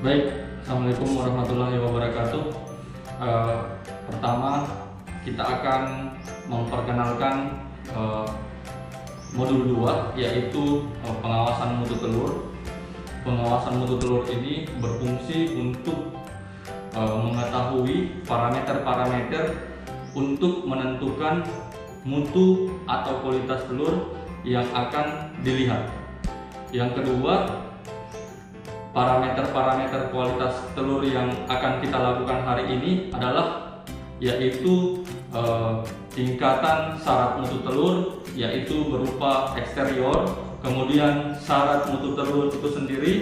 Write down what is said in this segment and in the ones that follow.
Baik, Assalamualaikum warahmatullahi wabarakatuh. Pertama, kita akan memperkenalkan modul 2, yaitu pengawasan mutu telur. Pengawasan mutu telur ini berfungsi untuk mengetahui parameter-parameter untuk menentukan mutu atau kualitas telur yang akan dilihat. Yang kedua, parameter-parameter kualitas telur yang akan kita lakukan hari ini adalah yaitu tingkatan syarat mutu telur, yaitu berupa eksterior, kemudian syarat mutu telur itu sendiri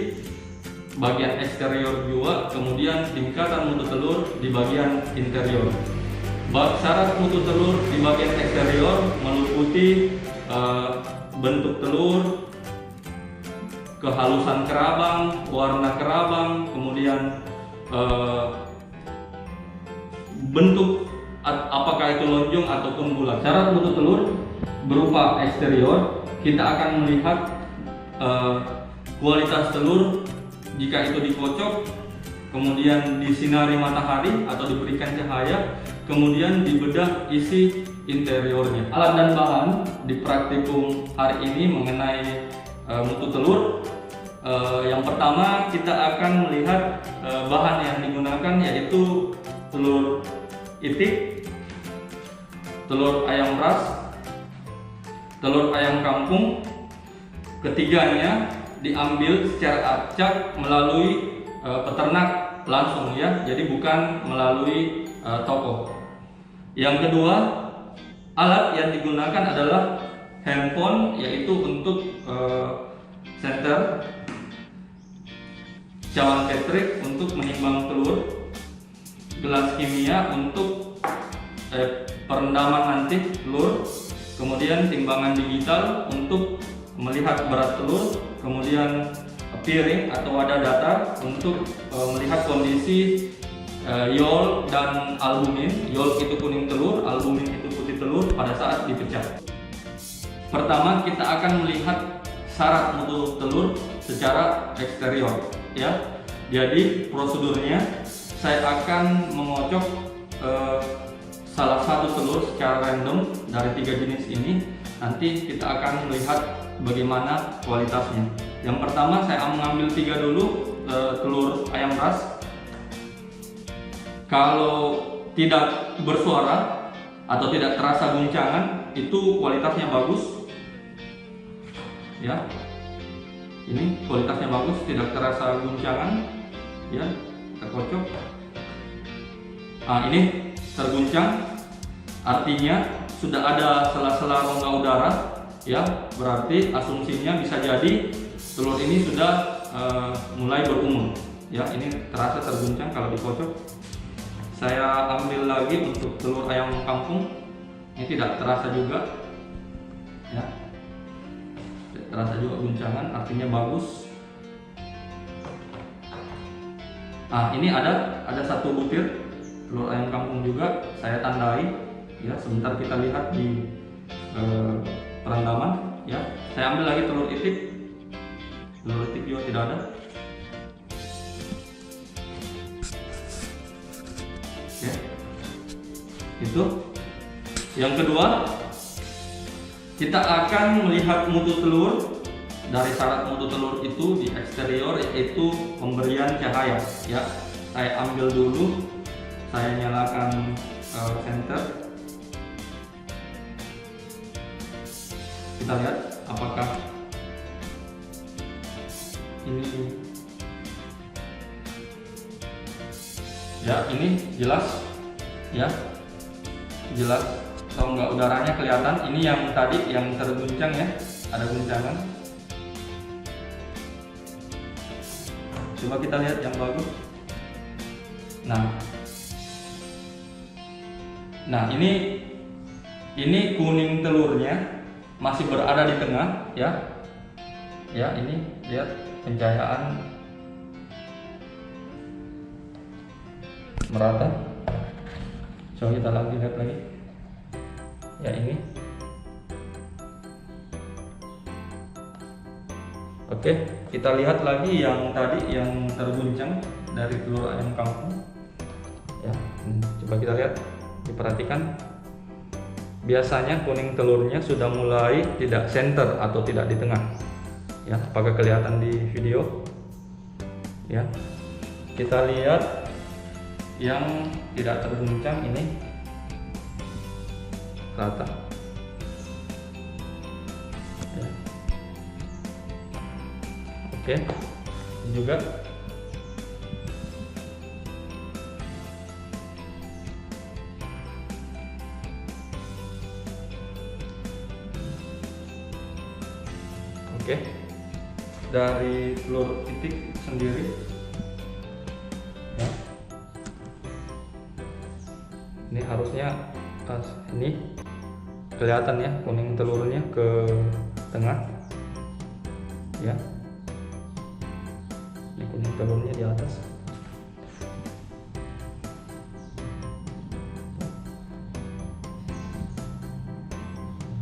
bagian eksterior juga, kemudian tingkatan mutu telur di bagian interior. Syarat mutu telur di bagian eksterior meliputi bentuk telur, kehalusan kerabang, warna kerabang, kemudian bentuk apakah itu lonjong ataupun bulat. Syarat mutu telur berupa eksterior, kita akan melihat kualitas telur jika itu dikocok, kemudian disinari matahari atau diberikan cahaya, kemudian dibedah isi interiornya. Alat dan bahan di praktikum hari ini mengenai mutu telur. Yang pertama kita akan melihat bahan yang digunakan, yaitu telur itik, telur ayam ras, telur ayam kampung. Ketiganya diambil secara acak melalui peternak langsung, ya, jadi bukan melalui toko. Yang kedua, alat yang digunakan adalah handphone, yaitu untuk senter, cawan Patrick untuk menimbang telur, gelas kimia untuk perendaman nanti telur, kemudian timbangan digital untuk melihat berat telur, kemudian piring atau wadah datar untuk melihat kondisi yolk dan albumin. Yolk itu kuning telur, albumin itu putih telur pada saat dipecah. Pertama kita akan melihat syarat mutu telur secara eksterior, ya. Jadi prosedurnya saya akan mengocok salah satu telur secara random dari 3 jenis ini. Nanti kita akan melihat bagaimana kualitasnya. Yang pertama saya mengambil 3 dulu, telur ayam ras. Kalau tidak bersuara atau tidak terasa guncangan, itu kualitasnya bagus, ya. Ini kualitasnya bagus, tidak terasa guncangan, ya. Kita kocok. Nah, ini terguncang, artinya sudah ada sela-sela rongga udara, ya. Berarti asumsinya bisa jadi telur ini sudah mulai berumur, ya. Ini terasa terguncang kalau dikocok. Saya ambil lagi untuk telur ayam kampung. Ini tidak terasa juga, ya. Terasa juga guncangan, artinya bagus. Nah, ini ada 1 butir telur ayam kampung juga, saya tandai, ya. Sebentar kita lihat di perendaman, ya. Saya ambil lagi telur itik juga tidak ada. Ya. Itu. Yang kedua, kita akan melihat mutu telur. Dari syarat mutu telur itu di eksterior, yaitu pemberian cahaya, ya. Saya ambil dulu, saya nyalakan senter. Kita lihat apakah ini, ya, ini jelas, ya, jelas rongga udaranya kelihatan. Ini yang tadi yang terguncang, ya, ada guncangan. Coba kita lihat yang bagus. Nah, ini kuning telurnya masih berada di tengah, ya. Ya, ini lihat pencahayaan merata. Coba kita lihat lagi. Ya, ini Oke, kita lihat lagi yang tadi yang terguncang dari telur ayam kampung. Ya, coba kita lihat, diperhatikan. Biasanya kuning telurnya sudah mulai tidak center atau tidak di tengah. Ya, apakah kelihatan di video? Ya, kita lihat yang tidak terguncang ini rata. Ya. Oke, ini juga. Oke, dari telur itik sendiri, ya, ini harusnya ini kelihatan ya kuning telurnya ke tengah, ya. Ini kuning telurnya di atas.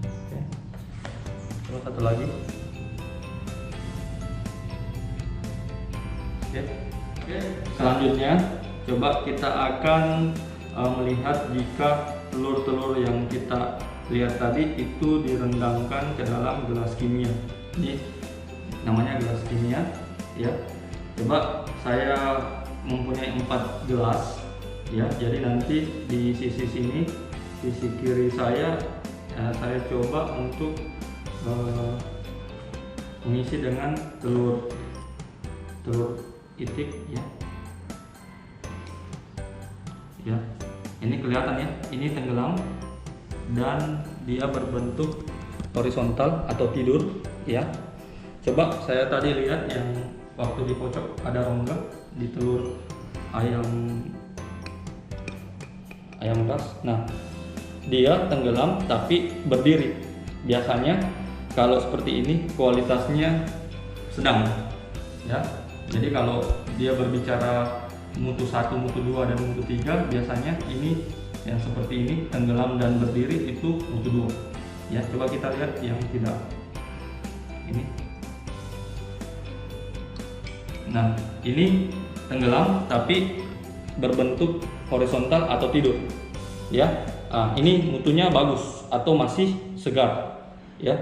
Oke, terus satu lagi. Oke. Selanjutnya coba kita akan melihat jika telur-telur yang kita lihat tadi itu direndamkan ke dalam gelas kimia. Ini namanya gelas kimia, ya. Coba saya mempunyai 4 gelas, ya. Jadi nanti di sisi sini, sisi kiri saya coba untuk mengisi dengan telur itik, ya. Ya, ini kelihatan ya, ini tenggelam dan dia berbentuk horizontal atau tidur, ya. Coba saya tadi lihat yang waktu di pojok ada rongga di telur ayam ras. Nah, dia tenggelam tapi berdiri. Biasanya kalau seperti ini kualitasnya sedang, ya. Jadi kalau dia berbicara mutu 1, mutu 2, dan mutu 3, biasanya ini yang seperti ini tenggelam dan berdiri itu mutu 2. Ya, coba kita lihat yang tidak. Ini. Nah, ini tenggelam tapi berbentuk horizontal atau tidur. Ya. Ini mutunya bagus atau masih segar. Ya.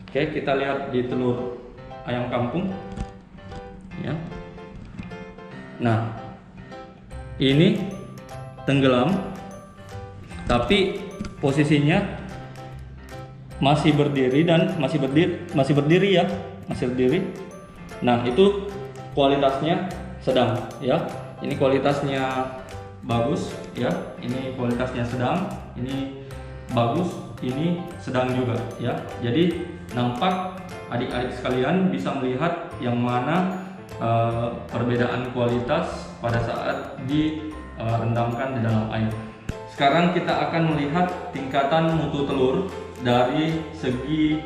Oke, kita lihat di telur ayam kampung. Ya. Nah, ini tenggelam tapi posisinya masih berdiri dan masih berdiri ya, masih berdiri. Nah, itu kualitasnya sedang, ya. Ini kualitasnya bagus, ya. Ini kualitasnya sedang, ini bagus, ini sedang juga, ya. Jadi nampak adik-adik sekalian bisa melihat yang mana perbedaan kualitas pada saat direndamkan di dalam air. Sekarang kita akan melihat tingkatan mutu telur dari segi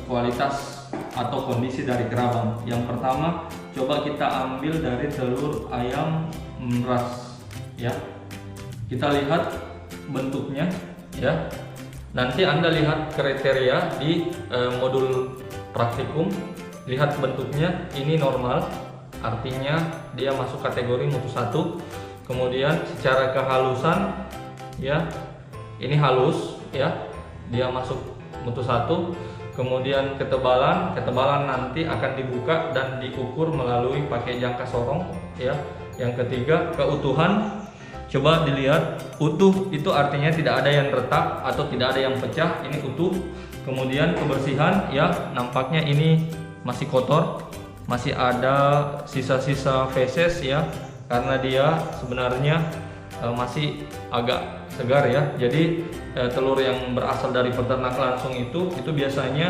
kualitas atau kondisi dari kerabang. Yang pertama, coba kita ambil dari telur ayam ras, ya. Kita lihat bentuknya, ya. Nanti Anda lihat kriteria di modul praktikum. Lihat bentuknya, ini normal, artinya dia masuk kategori mutu 1. Kemudian secara kehalusan, ya, ini halus, ya, dia masuk mutu 1. Kemudian ketebalan nanti akan dibuka dan diukur melalui pakai jangka sorong, ya. Yang ketiga, keutuhan. Coba dilihat, utuh itu artinya tidak ada yang retak atau tidak ada yang pecah, ini utuh. Kemudian kebersihan, ya, nampaknya ini masih kotor, masih ada sisa-sisa feses, ya, karena dia sebenarnya masih agak segar, ya. Jadi telur yang berasal dari peternak langsung itu biasanya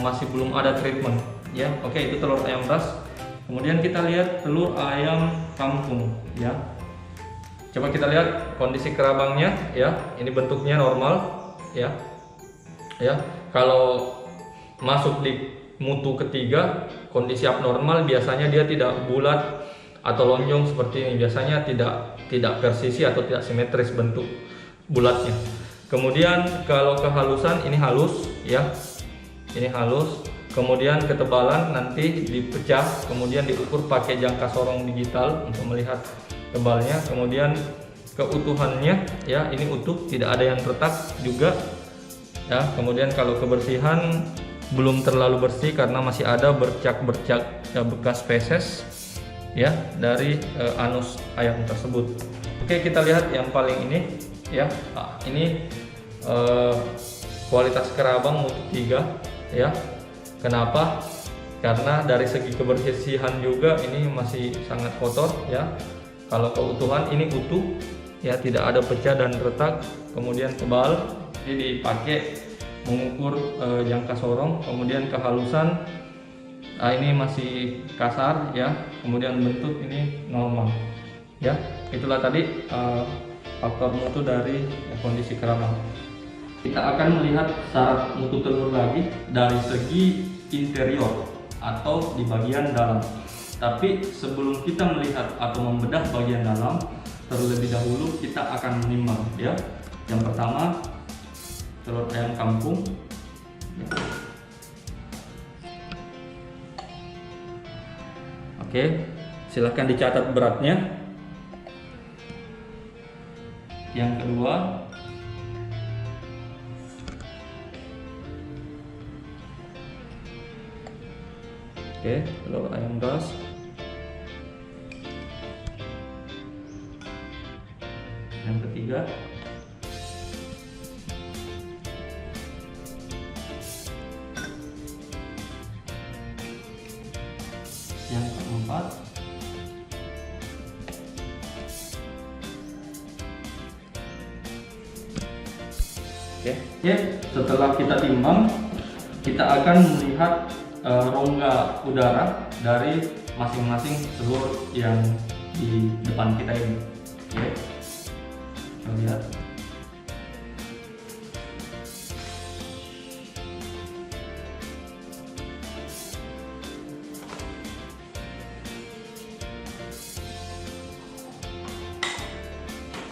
masih belum ada treatment, ya. Oke, itu telur ayam ras. Kemudian kita lihat telur ayam kampung, ya. Coba kita lihat kondisi kerabangnya, ya. Ini bentuknya normal, ya. Ya, kalau masuk di mutu ketiga, kondisi abnormal, biasanya dia tidak bulat atau lonjong seperti ini. Biasanya tidak persisi atau tidak simetris bentuk bulatnya. Kemudian kalau kehalusan, ini halus, ya. Ini halus. Kemudian ketebalan nanti dipecah, kemudian diukur pakai jangka sorong digital untuk melihat tebalnya. Kemudian keutuhannya, ya ini utuh, tidak ada yang retak juga. Ya, kemudian kalau kebersihan belum terlalu bersih karena masih ada bercak-bercak bekas feses ya dari anus ayam tersebut. Oke, kita lihat yang paling ini ya. Nah, ini kualitas kerabang mutu 3 ya. Kenapa? Karena dari segi kebersihan juga ini masih sangat kotor ya. Kalau keutuhan ini utuh ya, tidak ada pecah dan retak, kemudian tebal. Ini dipakai mengukur jangka sorong, kemudian kehalusan ini masih kasar ya, kemudian bentuk ini normal ya. Itulah tadi faktor mutu dari kondisi kerabang. Kita akan melihat syarat mutu telur lagi dari segi interior atau di bagian dalam. Tapi sebelum kita melihat atau membedah bagian dalam, terlebih dahulu kita akan menimbang ya. Yang pertama, telur ayam kampung. Oke, silahkan dicatat beratnya. Yang kedua, oke, telur ayam ras. Yang ketiga, yang keempat, oke, setelah kita timbang, kita akan melihat rongga udara dari masing-masing telur yang di depan kita ini. Oke, kita lihat.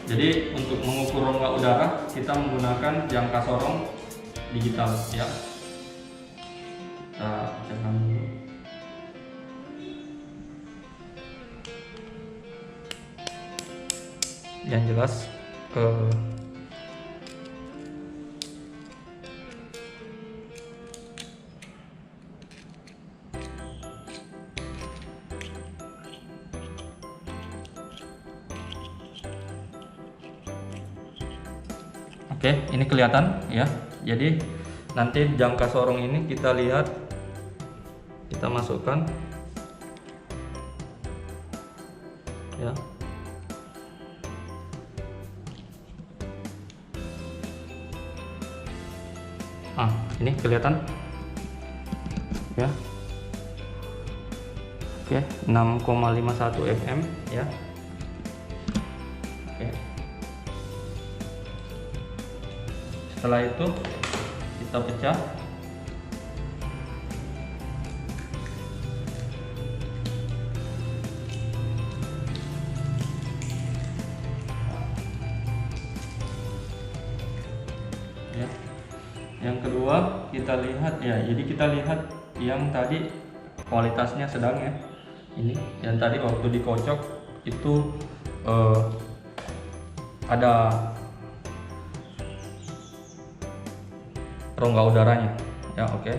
Jadi untuk mengukur rongga udara kita menggunakan jangka sorong digital ya. Kita cekkan dulu. Yang jelas oke, ini kelihatan ya. Jadi nanti jangka sorong ini kita lihat, kita masukkan ya. Ini kelihatan ya. Oke, 6,51 mm ya. Oke. Setelah itu kita pecah. Ya. Yang kedua kita lihat ya, jadi kita lihat yang tadi kualitasnya sedang ya. Ini yang tadi waktu dikocok itu ada rongga udaranya ya. Oke.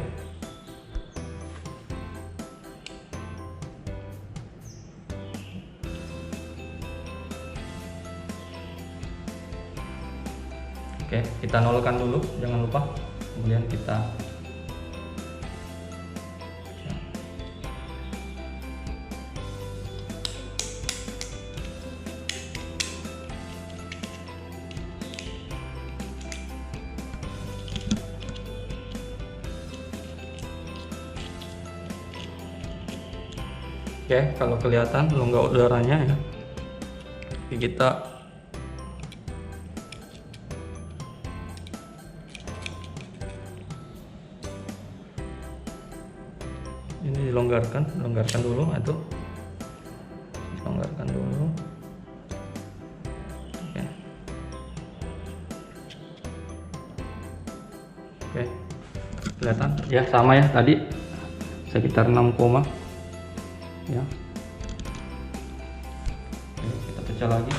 Oke, kita nolkan dulu, jangan lupa. Kemudian kita oke, kalau kelihatan rongga udaranya ya. Kita ini dilonggarkan dulu, itu dilonggarkan dulu. Oke, kelihatan ya, sama ya tadi sekitar 6, ya. Oke, kita pecah lagi.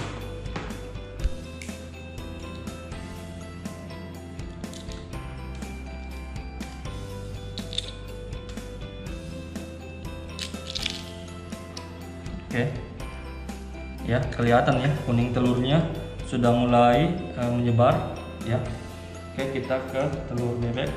Oke, ya kelihatan ya kuning telurnya sudah mulai menyebar ya. Oke, kita ke telur bebek.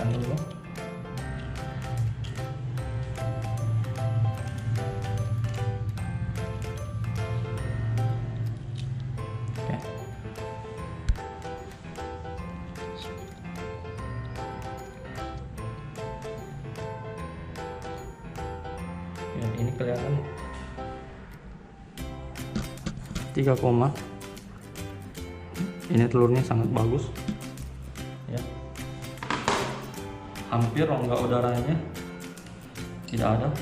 Dulu. Oke. Ini kelihatan 3, ini telurnya sangat bagus ya. Hampir rongga udaranya tidak ada.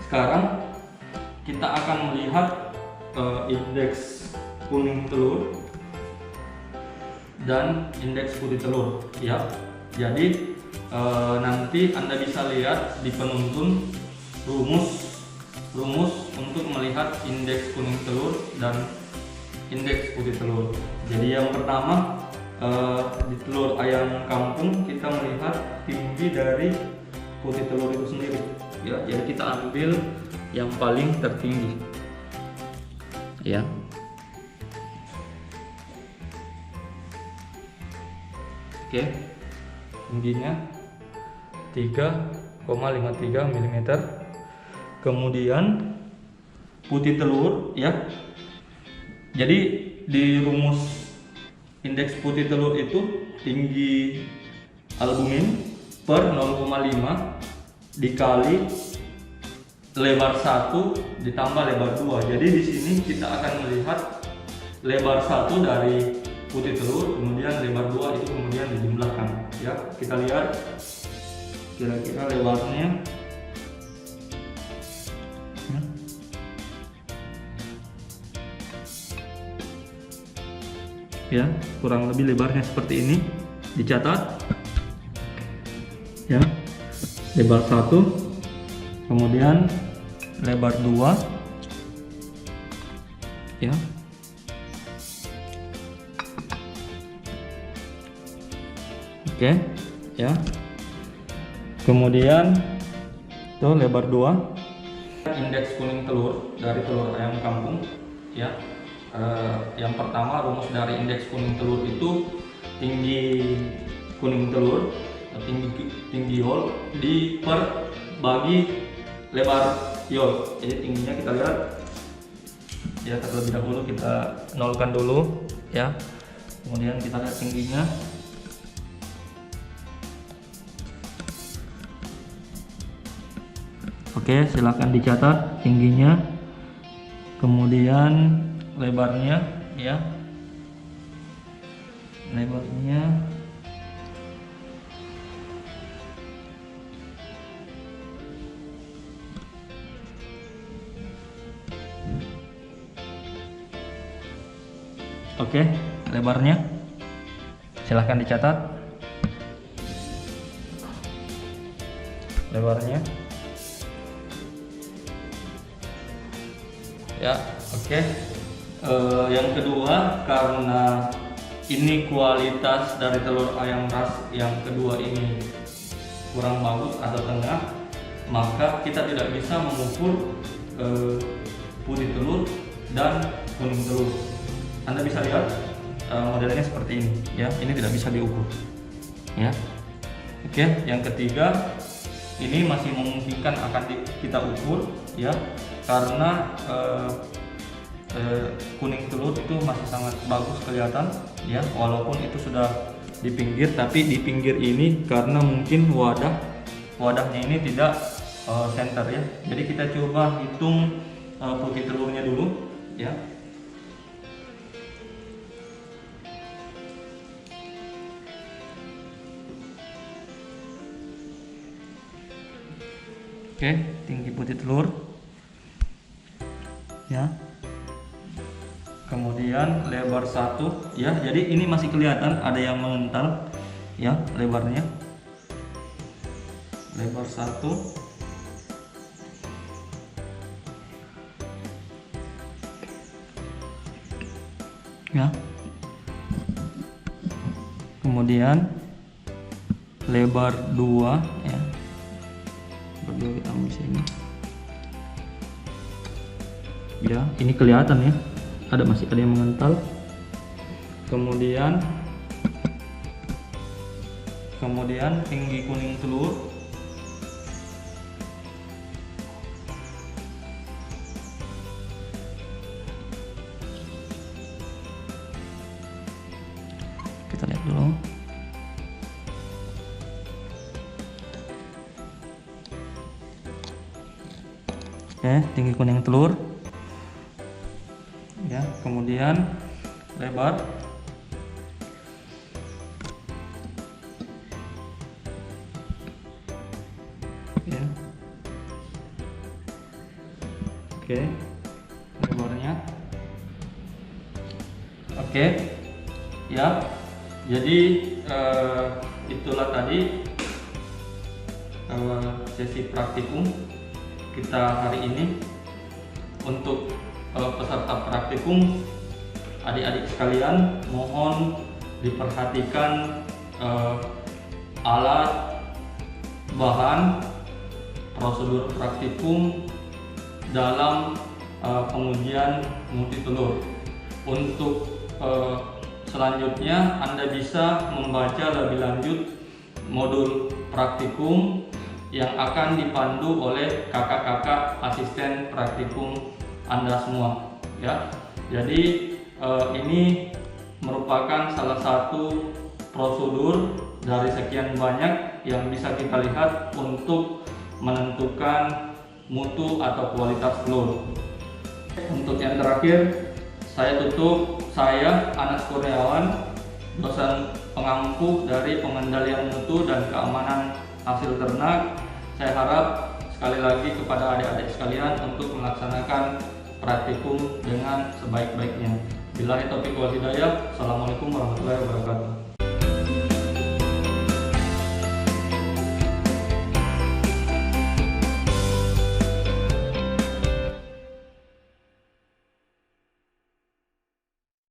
Sekarang kita akan melihat indeks kuning telur dan indeks putih telur ya. Jadi nanti Anda bisa lihat di penuntun rumus untuk melihat indeks kuning telur dan indeks putih telur. Jadi yang pertama di telur ayam kampung kita melihat tinggi dari putih telur itu sendiri ya. Jadi kita ambil yang paling tertinggi ya. Oke, tingginya 3,53 mm. Kemudian putih telur ya. Jadi di rumus indeks putih telur itu tinggi albumin per 0,5 dikali lebar 1 ditambah lebar 2. Jadi di sini kita akan melihat lebar 1 dari putih telur, kemudian lebar 2 itu kemudian dijumlahkan ya. Kita lihat kira-kira lebarnya ya, kurang lebih lebarnya seperti ini. Dicatat ya, lebar 1 kemudian lebar 2 ya. Oke ya. Kemudian itu lebar 2. Indeks kuning telur dari telur ayam kampung ya. Yang pertama, rumus dari indeks kuning telur itu tinggi kuning telur, tinggi yolk di per bagi lebar yolk. Jadi tingginya kita lihat ya, terlebih dahulu kita nolkan dulu ya. Kemudian kita lihat tingginya. Oke, silahkan dicatat tingginya, kemudian lebarnya ya, lebarnya oke, lebarnya silahkan dicatat lebarnya ya. Oke. Yang kedua, karena ini kualitas dari telur ayam ras yang kedua ini kurang bagus atau tengah, maka kita tidak bisa mengukur putih telur dan kuning telur. Anda bisa lihat modelnya seperti ini ya, ini tidak bisa diukur ya. Oke, yang ketiga, ini masih memungkinkan akan kita ukur ya, karena kuning telur itu masih sangat bagus kelihatan ya, walaupun itu sudah di pinggir, tapi di pinggir ini karena mungkin wadahnya ini tidak center ya. Jadi kita coba hitung putih telurnya dulu ya. Oke, tinggi putih telur ya. Kemudian lebar 1 ya. Jadi ini masih kelihatan ada yang mengental ya lebarnya. Lebar 1. Ya. Kemudian lebar 2 ya. Berdua kita ambil sini. Ya, ini kelihatan ya. Masih ada yang mengental. Kemudian tinggi kuning telur. Kita lihat dulu. Oke, tinggi kuning telur. Ya, kemudian lebar. Ya. Oke, lebarnya. Oke, ya. Jadi itulah tadi sesi praktikum kita hari ini. Untuk peserta praktikum, adik-adik sekalian, mohon diperhatikan alat, bahan, prosedur praktikum dalam pengujian multitelur. Untuk selanjutnya Anda bisa membaca lebih lanjut modul praktikum yang akan dipandu oleh kakak-kakak asisten praktikum Anda semua ya. Jadi ini merupakan salah satu prosedur dari sekian banyak yang bisa kita lihat untuk menentukan mutu atau kualitas telur. Untuk yang terakhir, saya Anas Kurniawan, dosen pengampu dari pengendalian mutu dan keamanan hasil ternak. Saya harap sekali lagi kepada adik-adik sekalian untuk melaksanakan praktikum dengan sebaik-baiknya. Billahi taufiq wal hidayah. Assalamualaikum warahmatullahi wabarakatuh.